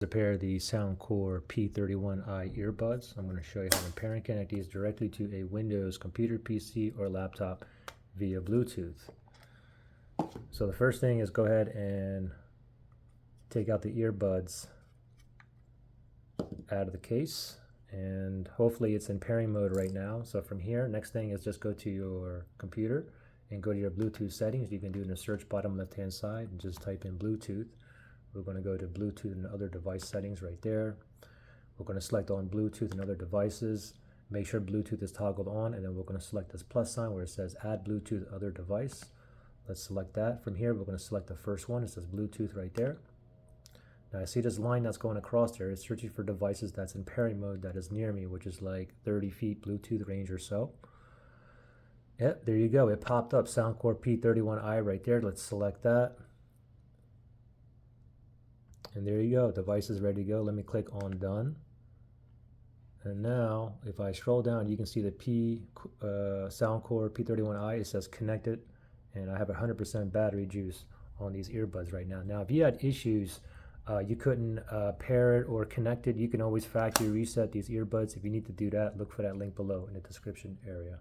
A pair of the Soundcore P31i earbuds. I'm going to show you how to pair and connect these directly to a Windows computer, PC, or laptop via Bluetooth. So the first thing is go ahead and take out the earbuds out of the case, and hopefully it's in pairing mode right now. So from here, next thing is just go to your computer and go to your Bluetooth settings. You can do it in the search bottom left hand side and just type in Bluetooth. We're going to go to Bluetooth and other device settings right there. We're going to select on Bluetooth and other devices. Make sure Bluetooth is toggled on, and then we're going to select this plus sign where it says add Bluetooth other device. Let's select that. From here, we're going to select the first one. It says Bluetooth right there. Now I see this line that's going across there. It's searching for devices that's in pairing mode that is near me, which is like 30 feet Bluetooth range or so. Yep, there you go. It popped up Soundcore P31i right there. Let's select that. And there you go, device is ready to go. Let me click on done. And now if I scroll down, you can see the Soundcore P31i. It says connected, and I have 100% battery juice on these earbuds right now. Now if you had issues, you couldn't pair it or connect it, you can always factory reset these earbuds. If you need to do that, look for that link below in the description area.